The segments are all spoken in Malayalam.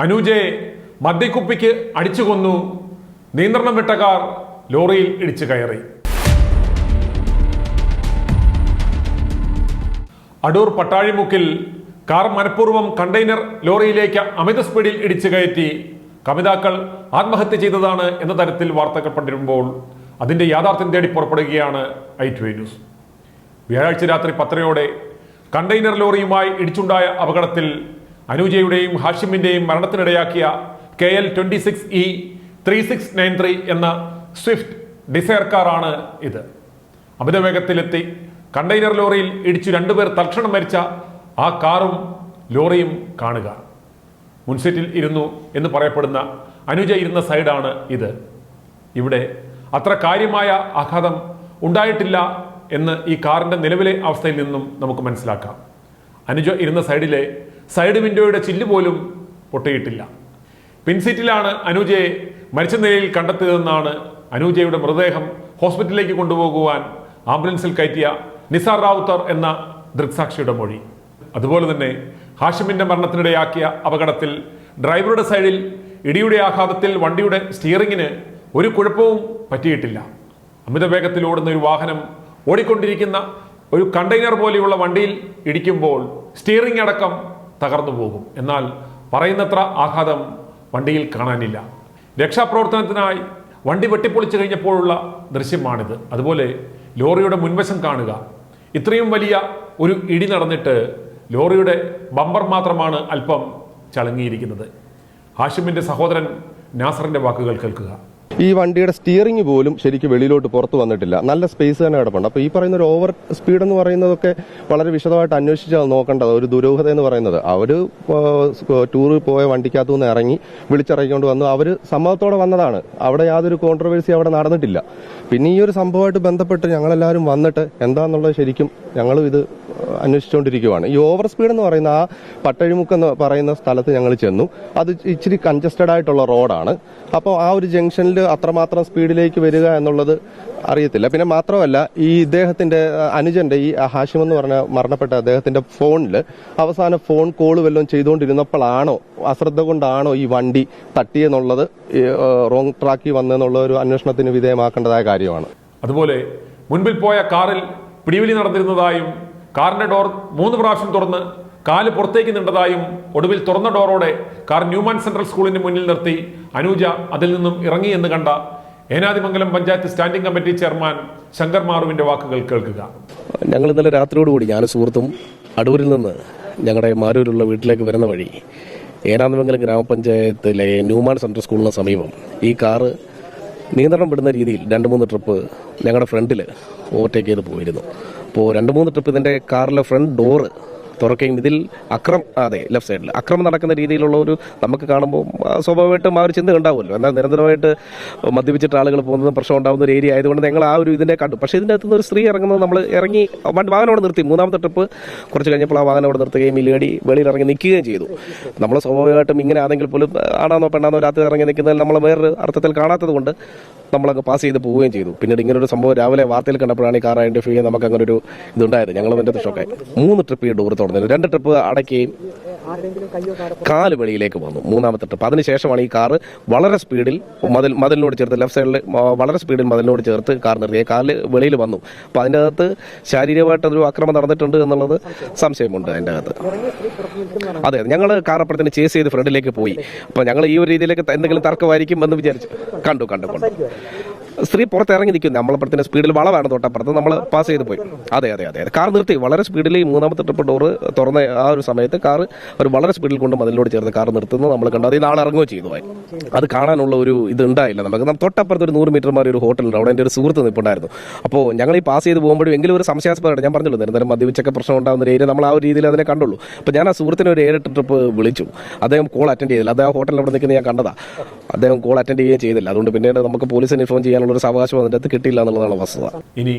അനൂജയെ മദ്യക്കുപ്പിക്ക് അടിച്ചു കൊന്നു. നിയന്ത്രണം വിട്ട കാർ ലോറിയിൽ ഇടിച്ചു കയറി. അടൂർ പട്ടാഴിമുക്കിൽ കാർ മനഃപൂർവ്വം കണ്ടെയ്നർ ലോറിയിലേക്ക് അമിത സ്പീഡിൽ ഇടിച്ചു കയറ്റി കമിതാക്കൾ ആത്മഹത്യ ചെയ്തതാണ് എന്ന തരത്തിൽ വാർത്തകൾ പടരുമ്പോൾ അതിന്റെ യാഥാർത്ഥ്യം തേടി പുറപ്പെടുകയാണ് i2i ന്യൂസ്. വ്യാഴാഴ്ച രാത്രി 10:30 കണ്ടെയ്നർ ലോറിയുമായി ഇടിച്ചുണ്ടായ അപകടത്തിൽ അനൂജയുടെയും ഹാഷിമിന്റെയും മരണത്തിനിടയാക്കിയ KL 26E 3693 എന്ന സ്വിഫ്റ്റ് ഡിസയർ കാറാണ് ഇത്. അമിത വേഗത്തിലെത്തി കണ്ടെയ്നർ ലോറിയിൽ ഇടിച്ചു 2 പേർ തൽക്ഷണം മരിച്ച ആ കാറും ലോറിയും കാണുക. മുൻസീറ്റിൽ ഇരുന്നു എന്ന് പറയപ്പെടുന്ന അനൂജ ഇരുന്ന സൈഡാണ് ഇത്. ഇവിടെ അത്ര കാര്യമായ ആഘാതം ഉണ്ടായിട്ടില്ല എന്ന് ഈ കാറിന്റെ നിലവിലെ അവസ്ഥയിൽ നിന്നും നമുക്ക് മനസ്സിലാക്കാം. അനുജ ഇരുന്ന സൈഡിലെ സൈഡ് വിൻഡോയുടെ ചില്ല് പോലും പൊട്ടിയിട്ടില്ല. പിൻസീറ്റിലാണ് അനൂജയെ മരിച്ച നിലയിൽ കണ്ടെത്തിയതെന്നാണ് അനൂജയുടെ മൃതദേഹം ഹോസ്പിറ്റലിലേക്ക് കൊണ്ടുപോകുവാൻ ആംബുലൻസിൽ കയറ്റിയ നിസാർ റാവുത്തർ എന്ന ദൃക്സാക്ഷിയുടെ മൊഴി. അതുപോലെ തന്നെ ഹാഷിമിന്റെ മരണത്തിനിടയാക്കിയ അപകടത്തിൽ ഡ്രൈവറുടെ സൈഡിൽ ഇടിയുടെ ആഘാതത്തിൽ വണ്ടിയുടെ സ്റ്റിയറിങ്ങിന് ഒരു കുഴപ്പവും പറ്റിയിട്ടില്ല. അമിത വേഗത്തിൽ ഓടുന്ന ഒരു വാഹനം ഓടിക്കൊണ്ടിരിക്കുന്ന ഒരു കണ്ടെയ്നർ പോലെയുള്ള വണ്ടിയിൽ ഇടിക്കുമ്പോൾ സ്റ്റിയറിംഗ് അടക്കം തകർന്നു പോകും. എന്നാൽ പറയുന്നത്ര ആഘാതം വണ്ടിയിൽ കാണാനില്ല. രക്ഷാപ്രവർത്തനത്തിനായി വണ്ടി വെട്ടിപ്പൊളിച്ചു കഴിഞ്ഞപ്പോഴുള്ള ദൃശ്യമാണിത്. അതുപോലെ ലോറിയുടെ മുൻവശം കാണുക. ഇത്രയും വലിയ ഒരു ഇടി നടന്നിട്ട് ലോറിയുടെ ബമ്പർ മാത്രമാണ് അല്പം ചളുങ്ങിയിരിക്കുന്നത്. ഹാഷിമിന്റെ സഹോദരൻ നാസറിന്റെ വാക്കുകൾ കേൾക്കുക. ഈ വണ്ടിയുടെ സ്റ്റിയറിംഗ് പോലും ശരിക്കും വെളിയിലോട്ട് പുറത്തു വന്നിട്ടില്ല. നല്ല സ്പേസ് തന്നെ കിടപ്പുണ്ട്. അപ്പോൾ ഈ പറയുന്ന ഒരു ഓവർ സ്പീഡ് എന്ന് പറയുന്നതൊക്കെ വളരെ വിശദമായിട്ട് അന്വേഷിച്ചാൽ നോക്കേണ്ടത്. ഒരു ദുരൂഹത എന്ന് പറയുന്നത് അവർ ടൂറിൽ പോയ വണ്ടിക്കകത്തു നിന്ന് ഇറങ്ങി വിളിച്ചിറങ്ങിക്കൊണ്ട് വന്നു. അവർ സമ്മതത്തോടെ വന്നതാണ്. അവിടെ യാതൊരു കോൺട്രവേഴ്സി അവിടെ നടന്നിട്ടില്ല. പിന്നെ ഈ ഒരു സംഭവമായിട്ട് ബന്ധപ്പെട്ട് ഞങ്ങളെല്ലാവരും വന്നിട്ട് എന്താണെന്നുള്ളത് ശരിക്കും ഞങ്ങളും ഇത് അന്വേഷിച്ചുകൊണ്ടിരിക്കുകയാണ്. ഈ ഓവർ സ്പീഡ് എന്ന് പറയുന്ന ആ പട്ടഴിമുക്ക് എന്ന് പറയുന്ന സ്ഥലത്ത് ഞങ്ങൾ ചെന്നു. അത് ഇച്ചിരി കൺജസ്റ്റഡ് ആയിട്ടുള്ള റോഡാണ്. അപ്പോൾ ആ ഒരു ജംഗ്ഷനിൽ അത്രമാത്രം സ്പീഡിലേക്ക് വരിക എന്നുള്ളത് അറിയത്തില്ല. പിന്നെ മാത്രമല്ല ഈ ഇദ്ദേഹത്തിന്റെ അനുജന്റെ ഈ ഹാഷിം എന്ന് പറഞ്ഞ മരണപ്പെട്ട അദ്ദേഹത്തിന്റെ ഫോണിൽ അവസാനം ഫോൺ കോൾ വല്ലതും ചെയ്തുകൊണ്ടിരുന്നപ്പോഴാണോ അശ്രദ്ധ കൊണ്ടാണോ ഈ വണ്ടി തട്ടിയെന്നുള്ളത് റോങ് ട്രാക്കിൽ വന്നെന്നുള്ള ഒരു അന്വേഷണത്തിന് വിധേയമാക്കേണ്ടതായ കാര്യമാണ്. അതുപോലെ മുൻപിൽ പോയ കാറിൽ പിടിവലി നടന്നിരുന്നതായും കാറിന്റെ ഡോർ 3 പ്രാവശ്യം തുറന്ന് കാല് പുറത്തേക്ക് നീണ്ടതായും ഒടുവിൽ തുറന്ന ഡോറോടെ കാർ ന്യൂമാൻ സെൻട്രൽ സ്കൂളിന് മുന്നിൽ നിർത്തി അനൂജ അതിൽ നിന്നും ഇറങ്ങി എന്ന് കണ്ട Enadimangalam panchayat standing committee chairman Shankar മാറുവിന്റെ വാക്കുകൾ കേൾക്കുക. ഞങ്ങൾ ഇന്നലെ രാത്രിയോടുകൂടി ഞാനും സുഹൃത്തും അടൂരിൽ നിന്ന് ഞങ്ങളുടെ മാരൂരുള്ള വീട്ടിലേക്ക് വരുന്ന വഴി ഏനാദിമംഗലം ഗ്രാമപഞ്ചായത്തിലെ ന്യൂമാൻ സെൻട്രൽ സ്കൂളിന് സമീപം ഈ കാറ് നിയന്ത്രണം വിടുന്ന രീതിയിൽ 2-3 ട്രിപ്പ് ഞങ്ങളുടെ ഫ്രണ്ടിൽ ഓവർടേക്ക് ചെയ്ത് പോയിരുന്നു. അപ്പോൾ 2-3 ട്രിപ്പ് ഇതിൻ്റെ കാറിലെ ഫ്രണ്ട് ഡോറ് തുറക്കുകയും ഇതിൽ ലെഫ്റ്റ് സൈഡിൽ അക്രമം നടക്കുന്ന രീതിയിലുള്ള ഒരു നമുക്ക് കാണുമ്പോൾ സ്വാഭാവികമായിട്ടും ആ ഒരു ചിന്ത ഉണ്ടാവുമല്ലോ. എന്നാൽ നിരന്തരമായിട്ട് മദ്യപിച്ചിട്ട് ആളുകൾ പോകുന്നതും പ്രശ്നം ഉണ്ടാകുന്ന ഒരു ഏരിയ ആയതുകൊണ്ട് ഞങ്ങൾ ആ ഒരു ഇതിനെ കണ്ടു. പക്ഷേ ഇതിൻ്റെ അകത്തുനിന്ന് ഒരു സ്ത്രീ ഇറങ്ങുന്നത് നമ്മൾ ഇറങ്ങി വാഹനം അവിടെ നിർത്തി. 3ാമത്തെ ട്രിപ്പ് കുറച്ച് കഴിഞ്ഞപ്പോൾ ആ വാഹനം അവിടെ നിർത്തുകയും ഈ ലേഡി വെളിയിൽ ഇറങ്ങി നിൽക്കുകയും ചെയ്തു. നമ്മൾ സ്വാഭാവികമായിട്ടും ഇങ്ങനെ ആണെങ്കിൽ പോലും ആണാന്നോ പെണ്ണാന്നോ രാത്രി ഇറങ്ങി നിൽക്കുന്നതിൽ നമ്മൾ വേറൊരു അർത്ഥത്തിൽ കാണാത്തത് കൊണ്ട് നമ്മളങ്ങ് പാസ് ചെയ്ത് പോവുകയും ചെയ്തു. പിന്നീട് ഇങ്ങനൊരു സംഭവം രാവിലെ വാർത്തയിൽ കണ്ടപ്പോഴാണ് ഈ കാർ ഐഡന്റിഫൈ ചെയ്യാൻ നമുക്ക് അങ്ങനെ ഒരു ഇതുണ്ടായത്. ഞങ്ങൾ എൻ്റെ ഷോക്കായി. 3 ട്രിപ്പ് ഈ ഡോർ തുറന്നത്, 2 ട്രിപ്പ് അടയ്ക്കുകയും കാല് വെളിയിലേക്ക് വന്നു 3ാമത്തെ ട്രിപ്പ്. അതിനുശേഷമാണ് ഈ കാറ് വളരെ സ്പീഡിൽ മതിലിനോട് ചേർത്ത് ലെഫ്റ്റ് സൈഡിൽ വളരെ സ്പീഡിൽ മതിലിനോട് ചേർത്ത് കാർ നിർത്തിയ കാല് വെളിയിൽ വന്നു. അപ്പോൾ അതിൻ്റെ അകത്ത് ശാരീരികമായിട്ടൊരു ആക്രമണം നടന്നിട്ടുണ്ട് എന്നുള്ളത് സംശയമുണ്ട് അതിൻ്റെ അകത്ത്. അതെ, ഞങ്ങൾ കാർ അപ്പുറത്തിന് ചേസ് ചെയ്ത് ഫ്രണ്ടിലേക്ക് പോയി. അപ്പോൾ ഞങ്ങൾ ഈ ഒരു രീതിയിലേക്ക് എന്തെങ്കിലും തർക്കമായിരിക്കും എന്ന് വിചാരിച്ചു കണ്ടു. സ്ത്രീ പുറത്തിറങ്ങി നിൽക്കുന്നു. നമ്മളപ്പുറത്തിന് സ്പീഡിൽ വളവാണ് തൊട്ടപ്പുറത്ത് നമ്മൾ പാസ് ചെയ്ത് പോയി. അതെ, കാർ നിർത്തി വളരെ സ്പീഡിൽ ഈ 3ാമത്തെ ട്രിപ്പ് ഡോറ് തുറന്ന ആ ഒരു സമയത്ത് കാർ ഒരു വളരെ സ്പീഡിൽ കൊണ്ട് മതിലോട് ചേർത്ത് കാർ നിർത്തുന്നത് നമ്മൾ കണ്ടു. അത് നാളെ ഇറങ്ങുകയോ ചെയ്തു. അത് കാണാനുള്ള ഒരു ഇത് ഉണ്ടായില്ല നമുക്ക്. തൊട്ടപ്പുറത്ത് ഒരു 100 മീറ്റർ മാറി ഒരു ഹോട്ടലുണ്ട്. അവിടെ എൻ്റെ ഒരു സുഹൃത്ത് നിൽപ്പുണ്ടായിരുന്നു. അപ്പോൾ ഞങ്ങൾ ഈ പാസ് ചെയ്ത് പോകുമ്പോഴും എങ്കിലും ഒരു സംശയാസ്പദമായിട്ട് ഞാൻ പറഞ്ഞല്ലോ നിരന്തരം മദ്യപിച്ചൊക്കെ പ്രശ്നം ഉണ്ടാകുന്ന ഒരു ഏരിയ നമ്മൾ ആ ഒരു രീതിയിൽ അതിനെ കണ്ടുള്ളൂ. അപ്പോൾ ഞാൻ ആ സുഹൃത്തിനെ ഒരു 7-8 ട്രിപ്പ് വിളിച്ചു. അദ്ദേഹം കോൾ അറ്റൻഡ് ചെയ്തില്ല. അദ്ദേഹം ഹോട്ടലിൽ അവിടെ നിൽക്കുന്നത് ഞാൻ കണ്ടതാണ്. അദ്ദേഹം കോൾ അറ്റൻഡ് ചെയ്യുകയും ചെയ്തില്ല. അതുകൊണ്ട് പിന്നീട് നമുക്ക് പോലീസിന് ഇൻഫോം ചെയ്യാനുള്ള ഒരു അവകാശം അതിൻ്റെ അകത്ത് കിട്ടിയില്ല എന്നുള്ളതാണ് വസ്തുത. ഇനി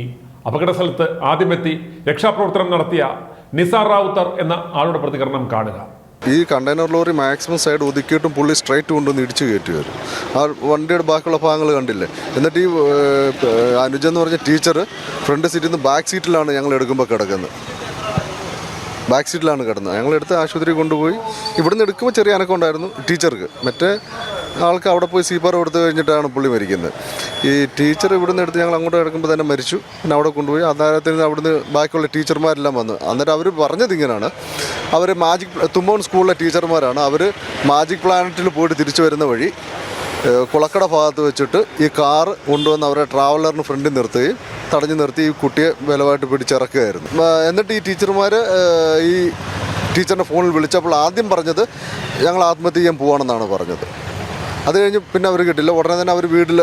അപകട സ്ഥലത്ത് ആദ്യമെത്തി രക്ഷാപ്രവർത്തനം നടത്തിയ നിസാർ റാവുത്തർ എന്ന ആളുടെ പ്രതികരണം കാണുക. ഈ കണ്ടെയ്നർ ലോറി മാക്സിമം സൈഡ് ഒതുക്കിയിട്ടും പുള്ളി സ്ട്രൈറ്റ് കൊണ്ടുവന്ന് ഇടിച്ചു കയറ്റി വരും. ആ വണ്ടിയുടെ ബാക്കിയുള്ള ഭാഗങ്ങൾ കണ്ടില്ലേ. എന്നിട്ട് ഈ അനുജ എന്ന് പറഞ്ഞ ടീച്ചർ ഫ്രണ്ട് സീറ്റിൽ നിന്ന് ബാക്ക് സീറ്റിലാണ് ഞങ്ങൾ എടുക്കുമ്പോൾ കിടക്കുന്നത്. ബാക്ക് സീറ്റിലാണ് കിടന്നത്. ഞങ്ങളെടുത്ത് ആശുപത്രി കൊണ്ടുപോയി. ഇവിടുന്ന് എടുക്കുമ്പോൾ ചെറിയ അനക്കം ഉണ്ടായിരുന്നു ടീച്ചർക്ക്. മറ്റേ ആൾക്ക് അവിടെ പോയി CPR കൊടുത്തു കഴിഞ്ഞിട്ടാണ് പുള്ളി മരിക്കുന്നത്. ഈ ടീച്ചർ ഇവിടുന്ന് എടുത്ത് ഞങ്ങൾ അങ്ങോട്ട് കിടക്കുമ്പോൾ തന്നെ മരിച്ചു. പിന്നെ അവിടെ കൊണ്ടുപോയി. അന്നേരത്തിന് അവിടുന്ന് ബാക്കിയുള്ള ടീച്ചർമാരെല്ലാം വന്നു. അന്നേരം അവർ പറഞ്ഞത് ഇങ്ങനെയാണ്, അവർ തുമ്പോൺ സ്കൂളിലെ ടീച്ചർമാരാണ്. അവർ മാജിക് പ്ലാനറ്റിൽ പോയിട്ട് തിരിച്ചു വരുന്ന വഴി കുളക്കട ഭാഗത്ത് വെച്ചിട്ട് ഈ കാറ് കൊണ്ടുവന്ന് അവരെ ട്രാവലറിന് ഫ്രണ്ടിൽ നിർത്തുകയും തടഞ്ഞു നിർത്തി ഈ കുട്ടിയെ ബലമായിട്ട് പിടിച്ചിറക്കുകയായിരുന്നു. എന്നിട്ട് ഈ ടീച്ചർമാർ ഈ ടീച്ചറിൻ്റെ ഫോണിൽ വിളിച്ചപ്പോൾ ആദ്യം പറഞ്ഞത് ഞങ്ങൾ ആത്മഹത്യ ചെയ്യാൻ പോവാണെന്നാണ് പറഞ്ഞത്. അത് കഴിഞ്ഞ് പിന്നെ അവർ കിട്ടില്ല. ഉടനെ തന്നെ അവർ വീട്ടിൽ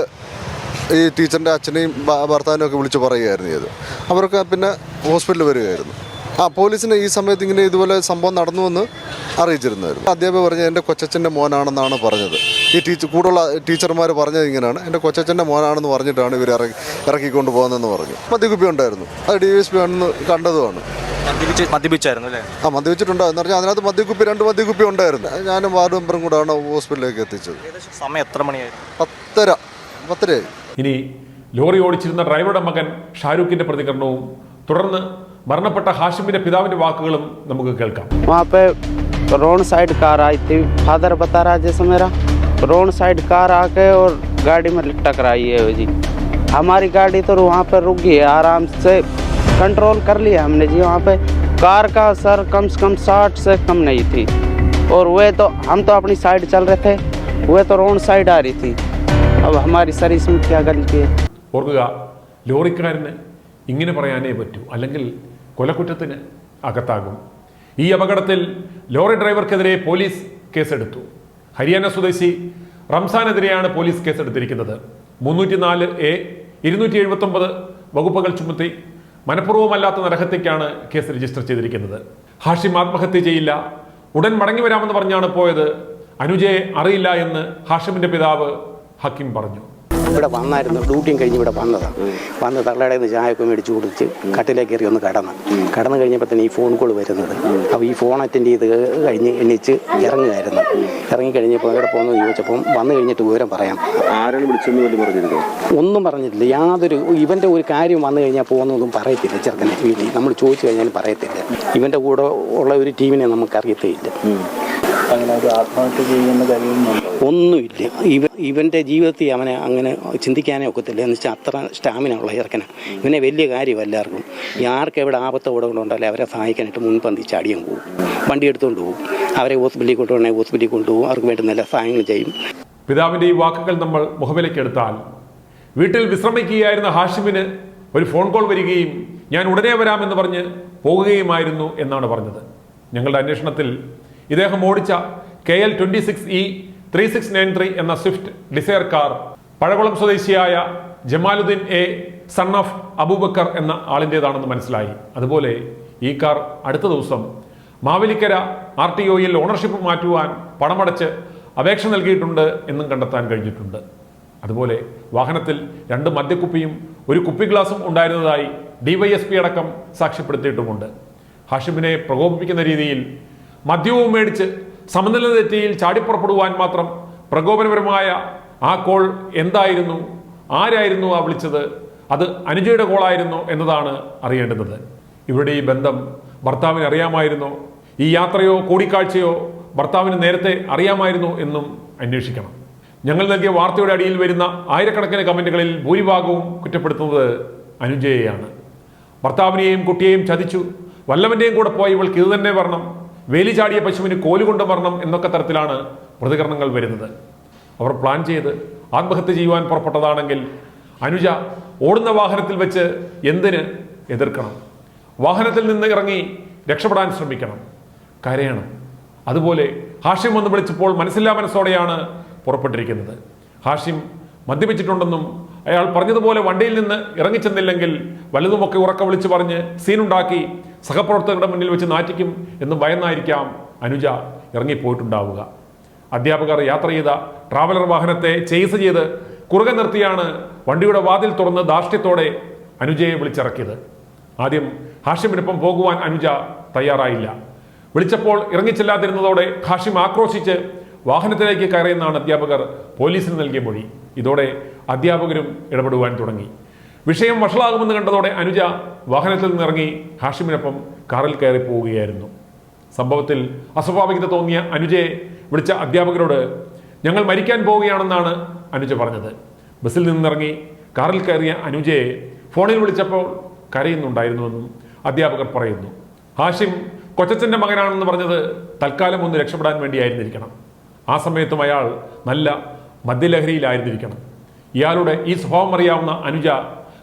ഈ ടീച്ചറിൻ്റെ അച്ഛനെയും ഭർത്താവിനെയും ഒക്കെ വിളിച്ച് പറയുകയായിരുന്നു ചെയ്തത്. അവരൊക്കെ പിന്നെ ഹോസ്പിറ്റലിൽ വരികയായിരുന്നു. പോലീസിന് ഈ സമയത്ത് ഇങ്ങനെ ഇതുപോലെ സംഭവം നടന്നുവെന്ന് അറിയിച്ചിരുന്നായിരുന്നു. അധ്യാപകർ പറഞ്ഞത് എൻ്റെ കൊച്ചച്ഛൻ്റെ മോനാണെന്നാണ് പറഞ്ഞത്. ഈ കൂടുള്ള ടീച്ചർമാർ പറഞ്ഞത് ഇങ്ങനെയാണ്, എൻ്റെ കൊച്ചച്ഛൻ്റെ മോനാണെന്ന് പറഞ്ഞിട്ടാണ് ഇവർ ഇറക്കിക്കൊണ്ട് പോകുന്നതെന്ന് പറഞ്ഞു. മദ്യക്കുപ്പി ഉണ്ടായിരുന്നു. അത് DSP ആണെന്ന് കണ്ടതുമാണ്. മദ്യപിച്ചായിരുന്നു അല്ലേ? മദ്യപിച്ചിട്ടുണ്ടായിരുന്നു എന്ന് പറഞ്ഞാൽ അതിനകത്ത് മദ്യക്കുപ്പി 2 മദ്യക്കുപ്പി ഉണ്ടായിരുന്നു. ഞാനും വാർഡ് മെമ്പറും കൂടെയാണ് ഹോസ്പിറ്റലിലേക്ക് എത്തിച്ചത്. സമയം എത്ര മണിയായിരുന്നു? 10:30. ഇനി ലോറി ഓടിച്ചിരുന്ന ഡ്രൈവറുടെ മകൻ ഷാരൂഖിന്റെ പ്രതികരണവും തുടർന്ന് മരണപ്പെട്ട ഹാഷിമിന്റെ പിതാവിന്റെ വാക്കുകളും നമുക്ക് കേൾക്കാം. वहाँ पे रोड साइड कार आई थी, फादर बता रहा जैसे मेरा रोड साइड कार आके और गाड़ी में टकराई है जी। हमारी गाड़ी तो वहाँ पे रुक गई है, आराम से कंट्रोल कर लिया हमने जी। वहाँ पे कार का सर कम से कम 60 से कम नहीं थी, और वे तो हम तो अपनी साइड चल रहे थे, वे तो रोड साइड आ रही थी। अब हमारी सर इसमें क्या गलती है? ഓർക്കുക, ലോറിക്കാരന് ഇങ്ങനെ പറയാനേ പറ്റൂ, അല്ലെങ്കിൽ കൊലക്കുറ്റത്തിന് അകത്താകും. ഈ അപകടത്തിൽ ലോറി ഡ്രൈവർക്കെതിരെ പോലീസ് കേസെടുത്തു. ഹരിയാന സ്വദേശി റംസാനെതിരെയാണ് പോലീസ് കേസെടുത്തിരിക്കുന്നത്. 304A 279 വകുപ്പുകൾ ചുമത്തി മനഃപൂർവ്വമല്ലാത്ത നരഹത്യക്കാണ് കേസ് രജിസ്റ്റർ ചെയ്തിരിക്കുന്നത്. ഹാഷിം ആത്മഹത്യ ചെയ്യില്ല, ഉടൻ മടങ്ങി വരാമെന്ന് പറഞ്ഞാണ് പോയത്. അനുജയെ അറിയില്ല എന്ന് ഹാഷിമിന്റെ പിതാവ് ഹക്കീം പറഞ്ഞു. ഇവിടെ വന്നായിരുന്നു, ഡ്യൂട്ടിയും കഴിഞ്ഞ് ഇവിടെ വന്നതാണ്. വന്ന് തള്ളയുടെ നിന്ന് ചായയൊക്കെ മേടിച്ച് കുടിച്ച് കട്ടിലേക്ക് കയറി ഒന്ന് കടന്നു കഴിഞ്ഞപ്പോൾ തന്നെ ഈ ഫോൺ കോൾ വരുന്നത്. അപ്പോൾ ഈ ഫോൺ അറ്റൻഡ് ചെയ്ത് കഴിഞ്ഞ് എണീച്ച് ഇറങ്ങുമായിരുന്നു. ഇറങ്ങിക്കഴിഞ്ഞപ്പോൾ എവിടെ പോകുന്നു ചോദിച്ചപ്പം വന്നു കഴിഞ്ഞിട്ട് വിവരം പറയാം. ആരാണ് വിളിച്ചെന്ന് വേണ്ടി പറഞ്ഞിരുന്നു? ഒന്നും പറഞ്ഞിട്ടില്ല. യാതൊരു ഇവൻ്റെ ഒരു കാര്യം വന്നു കഴിഞ്ഞാൽ പോകുന്നതും പറയത്തില്ല. ചെറുക്കനെ വീട്ടിൽ നമ്മൾ ചോദിച്ചു കഴിഞ്ഞാൽ പറയത്തില്ല. ഇവൻ്റെ കൂടെ ഉള്ള ഒരു ടീമിനെ നമുക്കറിയത്തേയില്ല. അങ്ങനെ ഒരു ആത്മഹത്യ ചെയ്യുന്ന കഴിയുന്നുണ്ടോ? ഒന്നുമില്ല. ഇവൻ്റെ ജീവിതത്തിൽ അവനെ അങ്ങനെ ചിന്തിക്കാനേ ഒക്കത്തില്ല. എന്ന് വെച്ചാൽ അത്ര സ്റ്റാമിന ഉള്ള ചെറുക്കനാണ്. ഇവനെ വലിയ കാര്യം എല്ലാവർക്കും. ആർക്ക് എവിടെ ആപത്തോ ഇവിടെ കൊണ്ടുണ്ടല്ലേ അവരെ സഹായിക്കാനായിട്ട് മുൻപന്തി ചാടിയും പോകും. വണ്ടി എടുത്തുകൊണ്ട് പോകും. അവരെ ഹോസ്പിറ്റലിൽ കൊണ്ടുപോകണേ ഹോസ്പിറ്റലിൽ കൊണ്ടുപോകും. അവർക്ക് വേണ്ട നല്ല സഹായങ്ങൾ ചെയ്യും. പിതാവിന്റെ ഈ വാക്കുകൾ നമ്മൾ മുഖവിലേക്ക് എടുത്താൽ, വീട്ടിൽ വിശ്രമിക്കുകയായിരുന്ന ഹാഷിമിന് ഒരു ഫോൺ കോൾ വരികയും ഞാൻ ഉടനെ വരാമെന്ന് പറഞ്ഞ് പോകുകയുമായിരുന്നു എന്നാണ് പറഞ്ഞത്. ഞങ്ങളുടെ അന്വേഷണത്തിൽ ഇദ്ദേഹം ഓടിച്ച KL 26E 3693 എന്ന സ്വിഫ്റ്റ് ഡിസയർ കാർ പഴകുളം സ്വദേശിയായ Jamaluddin A son of Abubakar എന്ന ആളിൻ്റെതാണെന്ന് മനസ്സിലായി. അതുപോലെ ഈ കാർ അടുത്ത ദിവസം മാവേലിക്കര RTOയിൽ ഓണർഷിപ്പ് മാറ്റുവാൻ പണമടച്ച് അപേക്ഷ നൽകിയിട്ടുണ്ട് എന്നും കണ്ടെത്താൻ കഴിഞ്ഞിട്ടുണ്ട്. അതുപോലെ വാഹനത്തിൽ 2 മദ്യക്കുപ്പിയും ഒരു കുപ്പി ഗ്ലാസും ഉണ്ടായിരുന്നതായി DYSP അടക്കം സാക്ഷ്യപ്പെടുത്തിയിട്ടുമുണ്ട്. ഹാഷിമിനെ പ്രകോപിപ്പിക്കുന്ന രീതിയിൽ മദ്യവും മേടിച്ച് സമനില തെറ്റിയിൽ ചാടിപ്പുറപ്പെടുവാൻ മാത്രം പ്രകോപനപരമായ ആ കോൾ എന്തായിരുന്നു, ആരായിരുന്നു ആ വിളിച്ചത്, അത് അനുജയുടെ കോളായിരുന്നോ എന്നതാണ് അറിയേണ്ടുന്നത്. ഇവരുടെ ഈ ബന്ധം ഭർത്താവിന് അറിയാമായിരുന്നോ? ഈ യാത്രയോ കൂടിക്കാഴ്ചയോ ഭർത്താവിന് നേരത്തെ അറിയാമായിരുന്നോ എന്നും അന്വേഷിക്കണം. ഞങ്ങൾ നൽകിയ വാർത്തയുടെ അടിയിൽ വരുന്ന ആയിരക്കണക്കിന് കമന്റുകളിൽ ഭൂരിഭാഗവും കുറ്റപ്പെടുത്തുന്നത് അനുജയെയാണ്. ഭർത്താവിനെയും കുട്ടിയെയും ചതിച്ചു, വല്ലവന്റെയും കൂടെ പോയി ഇവൾക്ക് ഇത് തന്നെ വരണം, വേലി ചാടിയ പശുവിന് കോലുകൊണ്ട് വരണം എന്നൊക്കെ തരത്തിലാണ് പ്രതികരണങ്ങൾ വരുന്നത്. അവർ പ്ലാൻ ചെയ്ത് ആത്മഹത്യ ചെയ്യുവാൻ പുറപ്പെട്ടതാണെങ്കിൽ അനുജ ഓടുന്ന വാഹനത്തിൽ വെച്ച് എന്തിന് എതിർക്കണം? വാഹനത്തിൽ നിന്ന് ഇറങ്ങി രക്ഷപ്പെടാൻ ശ്രമിക്കണം, കരയണം. അതുപോലെ ഹാഷിം വന്ന് വിളിച്ചപ്പോൾ മനസ്സില്ലാ മനസ്സോടെയാണ് പുറപ്പെട്ടിരിക്കുന്നത്. ഹാഷിം മദ്യപിച്ചിട്ടുണ്ടെന്നും അയാൾ പറഞ്ഞതുപോലെ വണ്ടിയിൽ നിന്ന് ഇറങ്ങിച്ചെന്നില്ലെങ്കിൽ വലുതുമൊക്കെ ഉറക്ക വിളിച്ച് പറഞ്ഞ് സീനുണ്ടാക്കി സഹപ്രവർത്തകരുടെ മുന്നിൽ വെച്ച് നാറ്റിക്കും എന്ന് ഭയന്നായിരിക്കാം അനുജ ഇറങ്ങിപ്പോയിട്ടുണ്ടാവുക. അധ്യാപകർ യാത്ര ചെയ്ത ട്രാവലർ വാഹനത്തെ ചേസ് ചെയ്ത് കുറുകെ നിർത്തിയാണ് വണ്ടിയുടെ വാതിൽ തുറന്ന് ധാർഷ്ട്യത്തോടെ അനുജയെ വിളിച്ചിറക്കിയത്. ആദ്യം ഹാഷിമിനൊപ്പം പോകുവാൻ അനുജ തയ്യാറായില്ല. വിളിച്ചപ്പോൾ ഇറങ്ങിച്ചെല്ലാതിരുന്നതോടെ ഹാഷിം ആക്രോശിച്ച് വാഹനത്തിലേക്ക് കയറിയെന്നാണ് അധ്യാപകർ പോലീസിന് നൽകിയ മൊഴി. ഇതോടെ അധ്യാപകരും ഇടപെടുവാൻ തുടങ്ങി. വിഷയം വഷളാകുമെന്ന് കണ്ടതോടെ അനുജ വാഹനത്തിൽ നിന്നിറങ്ങി ഹാഷിമിനൊപ്പം കാറിൽ കയറി പോവുകയായിരുന്നു. സംഭവത്തിൽ അസ്വാഭാവികത തോന്നിയ അനുജയെ വിളിച്ച അധ്യാപകരോട് ഞങ്ങൾ മരിക്കാൻ പോവുകയാണെന്നാണ് അനുജ പറഞ്ഞത്. ബസ്സിൽ നിന്നിറങ്ങി കാറിൽ കയറിയ അനുജയെ ഫോണിൽ വിളിച്ചപ്പോൾ കരയുന്നുണ്ടായിരുന്നുവെന്നും അധ്യാപകർ പറയുന്നു. ഹാഷിം കൊച്ചച്ഛൻ്റെ മകനാണെന്ന് പറഞ്ഞത് തൽക്കാലം ഒന്ന് രക്ഷപ്പെടാൻ വേണ്ടിയായിരുന്നിരിക്കണം. ആ സമയത്തും അയാൾ നല്ല മദ്യലഹരിയിലായിരുന്നിരിക്കണം. ഇയാളുടെ ഈ സ്വഭാവം അറിയാവുന്ന അനുജ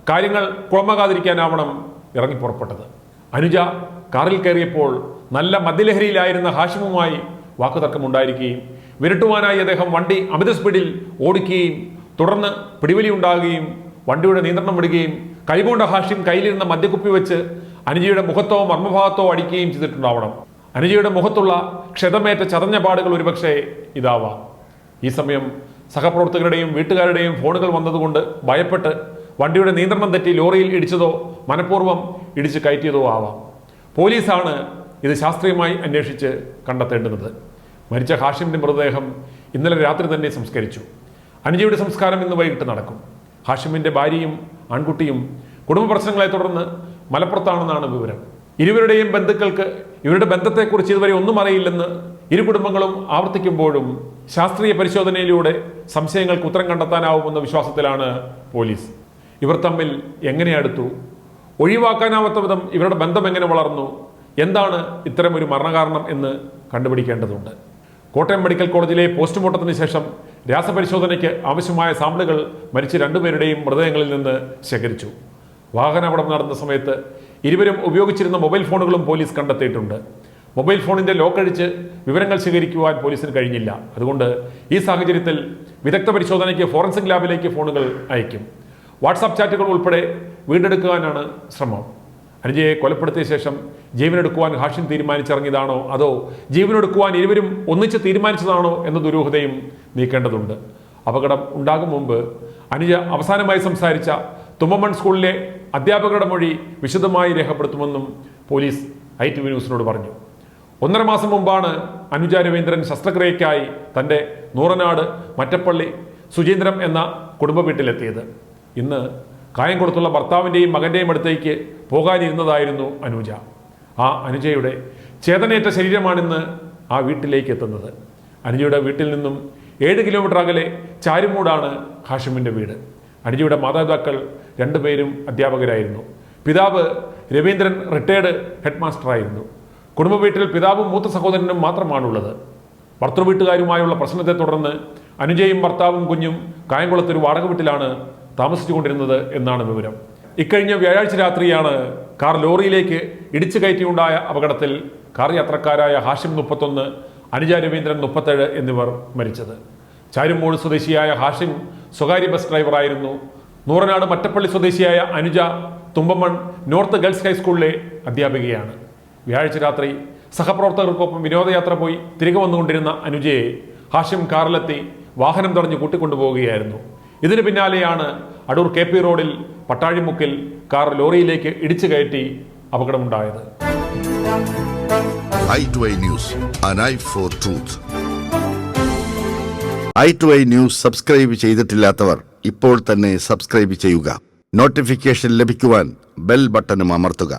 കാര്യങ്ങൾ കുളമാകാതിരിക്കാനാവണം ഇറങ്ങി പുറപ്പെട്ടത്. അനുജ കാറിൽ കയറിയപ്പോൾ നല്ല മദ്യലഹരിയിലായിരുന്ന ഹാഷിമുമായി വാക്കുതർക്കമുണ്ടായിരിക്കുകയും വിരട്ടുവാനായി അദ്ദേഹം വണ്ടി അമിത സ്പീഡിൽ ഓടിക്കുകയും തുടർന്ന് പിടിവലി ഉണ്ടാകുകയും വണ്ടിയുടെ നിയന്ത്രണം വിടുകയും കൈകൊണ്ട ഹാഷിം കയ്യിലിരുന്ന മദ്യക്കുപ്പി വെച്ച് അനുജയുടെ മുഖത്തോ മർമ്മഭാഗത്തോ അടിക്കുകയും ചെയ്തിട്ടുണ്ടാവണം. അനുജയുടെ മുഖത്തുള്ള ക്ഷതമേറ്റ ചതഞ്ഞ പാടുകൾ ഒരുപക്ഷെ ഇതാവാം. ഈ സമയം സഹപ്രവർത്തകരുടെയും വീട്ടുകാരുടെയും ഫോണുകൾ വന്നതുകൊണ്ട് ഭയപ്പെട്ട് വണ്ടിയുടെ നിയന്ത്രണം തെറ്റി ലോറിയിൽ ഇടിച്ചതോ മനഃപൂർവ്വം ഇടിച്ച് കയറ്റിയതോ ആവാം. പോലീസാണ് ഇത് ശാസ്ത്രീയമായി അന്വേഷിച്ച് കണ്ടെത്തേണ്ടുന്നത്. മരിച്ച ഹാഷിമിന്റെ മൃതദേഹം ഇന്നലെ രാത്രി തന്നെ സംസ്കരിച്ചു. അനുജയുടെ സംസ്കാരം ഇന്ന് വൈകിട്ട് നടക്കും. ഹാഷിമിന്റെ ഭാര്യയും ആൺകുട്ടിയും കുടുംബ പ്രശ്നങ്ങളെ തുടർന്ന് മലപ്പുറത്താണെന്നാണ് വിവരം. ഇരുവരുടെയും ബന്ധുക്കൾക്ക് ഇവരുടെ ബന്ധത്തെക്കുറിച്ച് ഇതുവരെ ഒന്നും അറിയില്ലെന്ന് ഇരു കുടുംബങ്ങളും ആവർത്തിക്കുമ്പോഴും ശാസ്ത്രീയ പരിശോധനയിലൂടെ സംശയങ്ങൾക്ക് ഉത്തരം കണ്ടെത്താനാവുമെന്ന വിശ്വാസത്തിലാണ് പോലീസ്. ഇവർ തമ്മിൽ എങ്ങനെ അടുത്തു, ഒഴിവാക്കാനാവാത്ത വിധം ഇവരുടെ ബന്ധം എങ്ങനെ വളർന്നു, എന്താണ് ഇത്തരമൊരു മരണകാരണം എന്ന് കണ്ടുപിടിക്കേണ്ടതുണ്ട്. കോട്ടയം മെഡിക്കൽ കോളേജിലെ പോസ്റ്റ്മോർട്ടത്തിന് ശേഷം രാസപരിശോധനയ്ക്ക് ആവശ്യമായ സാമ്പിളുകൾ മരിച്ച രണ്ടുപേരുടെയും മൃതദേഹങ്ങളിൽ നിന്ന് ശേഖരിച്ചു. വാഹനാപകടം നടന്ന സമയത്ത് ഇരുവരും ഉപയോഗിച്ചിരുന്ന മൊബൈൽ ഫോണുകളും പോലീസ് കണ്ടെത്തിയിട്ടുണ്ട്. മൊബൈൽ ഫോണിന്റെ ലോക്കഴിച്ച് വിവരങ്ങൾ ശേഖരിക്കുവാൻ പോലീസിന് കഴിഞ്ഞില്ല. അതുകൊണ്ട് ഈ സാഹചര്യത്തിൽ വിദഗ്ധ പരിശോധനയ്ക്ക് ഫോറൻസിക് ലാബിലേക്ക് ഫോണുകൾ അയക്കും. വാട്സാപ്പ് ചാറ്റുകൾ ഉൾപ്പെടെ വീണ്ടെടുക്കാനാണ് ശ്രമം. അനുജയെ കൊലപ്പെടുത്തിയ ശേഷം ജീവനെടുക്കുവാൻ ഹാഷിം തീരുമാനിച്ചിറങ്ങിയതാണോ അതോ ജീവനെടുക്കുവാൻ ഇരുവരും ഒന്നിച്ച് തീരുമാനിച്ചതാണോ എന്ന ദുരൂഹതയും നീക്കേണ്ടതുണ്ട്. അപകടം ഉണ്ടാകും മുമ്പ് അനുജ അവസാനമായി സംസാരിച്ച തുമ്പമൺ സ്കൂളിലെ അധ്യാപകരുടെ മൊഴി വിശദമായി രേഖപ്പെടുത്തുമെന്നും പോലീസ് ITV ന്യൂസിനോട് പറഞ്ഞു. 1.5 മാസം മുമ്പാണ് അനുജ രവീന്ദ്രൻ ശസ്ത്രക്രിയയ്ക്കായി തൻ്റെ നൂറനാട് മറ്റപ്പള്ളി സുചീന്ദ്രം എന്ന കുടുംബ വീട്ടിലെത്തിയത്. ഇന്ന് കായംകുളത്തുള്ള ഭർത്താവിൻ്റെയും മകൻ്റെയും അടുത്തേക്ക് പോകാനിരുന്നതായിരുന്നു അനുജ. ആ അനുജയുടെ ചേതനയേറ്റ ശരീരമാണിന്ന് ആ വീട്ടിലേക്ക് എത്തുന്നത്. അനുജയുടെ വീട്ടിൽ നിന്നും 7 കിലോമീറ്റർ അകലെ ചാരുമൂടാണ് ഹാഷിമിൻ്റെ വീട്. അനുജയുടെ മാതാപിതാക്കൾ രണ്ടുപേരും അധ്യാപകരായിരുന്നു. പിതാവ് രവീന്ദ്രൻ റിട്ടയർഡ് ഹെഡ് മാസ്റ്ററായിരുന്നു. കുടുംബ വീട്ടിൽ പിതാവും മൂത്ത സഹോദരനും മാത്രമാണുള്ളത്. ഭർത്തൃവീട്ടുകാരുമായുള്ള പ്രശ്നത്തെ തുടർന്ന് അനുജയും ഭർത്താവും കുഞ്ഞും കായംകുളത്തൊരു വാടക വീട്ടിലാണ് താമസിച്ചുകൊണ്ടിരുന്നത് എന്നാണ് വിവരം. ഇക്കഴിഞ്ഞ വ്യാഴാഴ്ച രാത്രിയാണ് കാർ ലോറിയിലേക്ക് ഇടിച്ചു കയറ്റിയുണ്ടായ അപകടത്തിൽ കാർ യാത്രക്കാരായ ഹാഷിം 31, അനുജ രവീന്ദ്രൻ 37 എന്നിവർ മരിച്ചത്. ചാരുമൂട് സ്വദേശിയായ ഹാഷിം സ്വകാര്യ ബസ് ഡ്രൈവറായിരുന്നു. നൂറനാട് മറ്റപ്പള്ളി സ്വദേശിയായ അനുജ തുമ്പമൺ നോർത്ത് ഗേൾസ് ഹൈസ്കൂളിലെ അധ്യാപികയാണ്. വ്യാഴാഴ്ച രാത്രി സഹപ്രവർത്തകർക്കൊപ്പം വിനോദയാത്ര പോയി തിരികെ വന്നുകൊണ്ടിരുന്ന അനുജയെ ഹാഷിം കാറിലെത്തി വാഹനം തടഞ്ഞ് കൂട്ടിക്കൊണ്ടുപോവുകയായിരുന്നു. ഇതിന് പിന്നാലെയാണ് അടൂർ KP റോഡിൽ പട്ടാഴിമുക്കിൽ കാർ ലോറിയിലേക്ക് ഇടിച്ചു കയറ്റി അപകടമുണ്ടായത്. i2i News, an eye for truth. i2i News subscribe ചെയ്തിട്ടില്ലാത്തവർ ഇപ്പോൾ തന്നെ സബ്സ്ക്രൈബ് ചെയ്യുക. നോട്ടിഫിക്കേഷൻ ലഭിക്കുവാൻ ബെൽ ബട്ടണും അമർത്തുക.